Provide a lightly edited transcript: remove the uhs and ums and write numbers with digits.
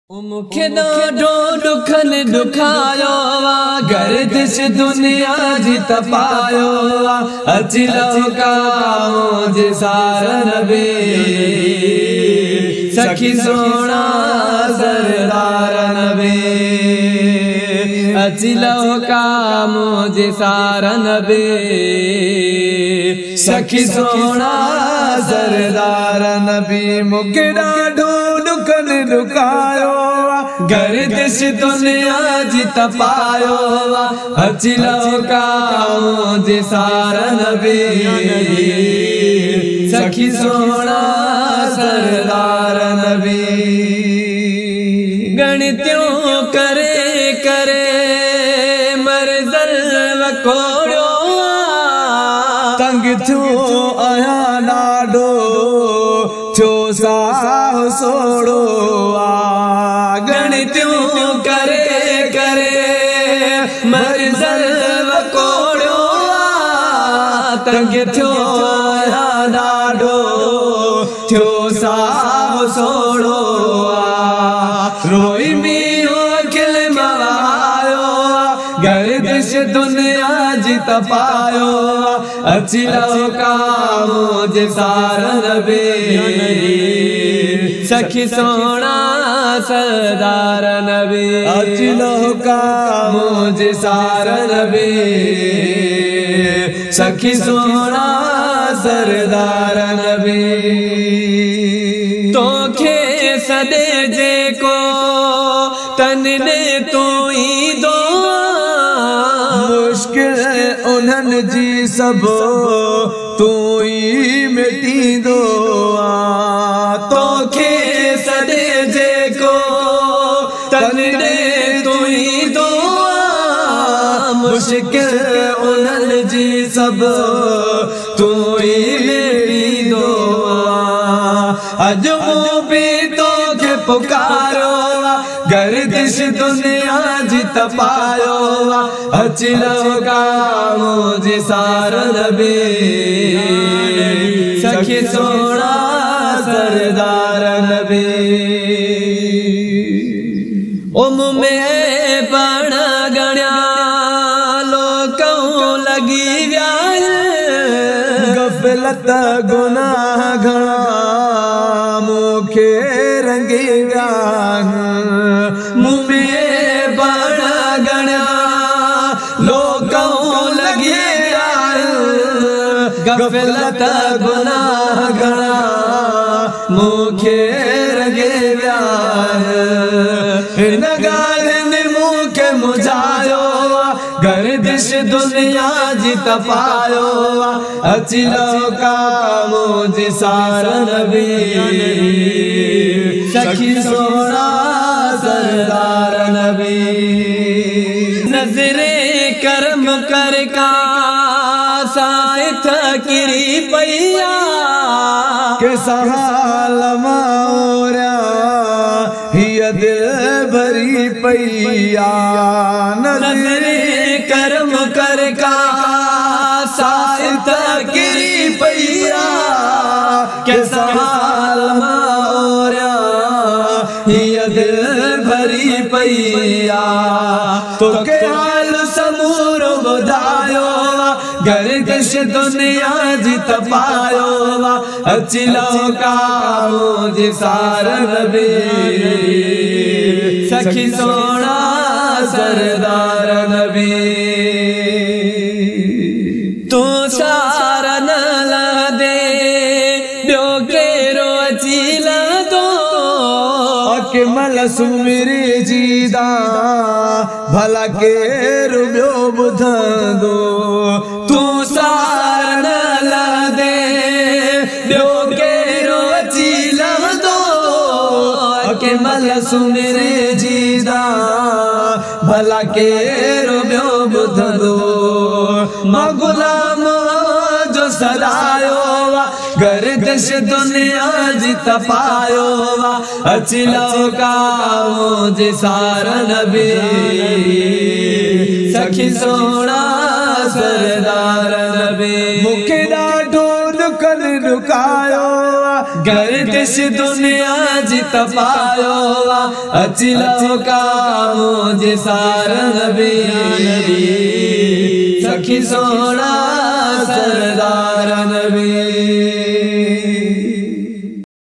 मुखे ॾाढो दुखन दुखायो गर्दिश दुनिया जी तपायो अची लौका मुझे सारन बे सखी सोना सरदारन बे अची लौका मुझे सारन बे सखी सोना सरदारन बे मुखे ॾाढो दुखन दुखायो गर्दिश दुनिया जी तपायो अची लौका मुझे सारन बे सखी सोना सरदारन बे गणित्यों करे करे मरज़ल वकोड़ो तंग थियो आया ॾाढो थियो साह सोड़ो गणित्यों करे करे मरज़ल वकोड़ो तंग थियो ॾाढो थियो साह सोड़ो रोई मीहो खिल मवायो गर्दिश दुनिया जी तपायो अची लौका मुझे सारन बे सखी सोना सरदारन बे अची लौका मुझे सारन बे सखी सोना सरदारन बे तोखे सदे जेको तन ने तू ही दो मुश्किल उन्हनि जी सब तू ही मिटी दो तोखे सदे जेको तन ने तू ही दो मुश्किल उन्हनि जी सब तू ही मिटी दो अज मूं भी तोखे पुकारो गर्दिश दुनिया जी तपायो अची लौका मुझे सारन बे सखी सोना सरदारन बे उम में पण गण्या लोकऊं लगी व्या गफलत गुनाह घणा मुखे रंगी व्या मुँह में पण गण्या लोकऊं लगी गफलत गुनाह घणा मुखे रंगे व्या हिन ॻाल्हियुनि मुखे मुझायो गर्दिश दुनिया जी तपायो अची लौका मुझे सारन बे सखी सोना सरदारन बे नजरे कर्म कर का साथ किरी पैया के सहाल माओरिया हिय दिल भरी पैया नजरे कर्म कर का साथ किरी पैया के सहाल माओरिया हिय दिल भरी पैया तो के हाल समूर बुधायो गर्दिश दुनिया जी तपायो अची लौका मुझे सारन बे सखी सोना सरदारन बे तू सारन ला दे ॿियो केरो अची लदो अकमल सुमिरी जीदा भला केरु ॿियो ॿुधंदो तू सारन ला दे ॿियो केरो अची लदो अकमल सुमिरी जीदा भला केरु ॿियो ॿुधंदो मां गुलाम जो सदायो गर्दिश दुनिया जी तपायो अची लौका मुझे सारन बे सखी सोना सरदारन बे मुखे ॾाढो दुखन दुखायो गर्दिश दुनिया जित पायो अचिलो का मुझे सारा नबी सखी सोना सरदार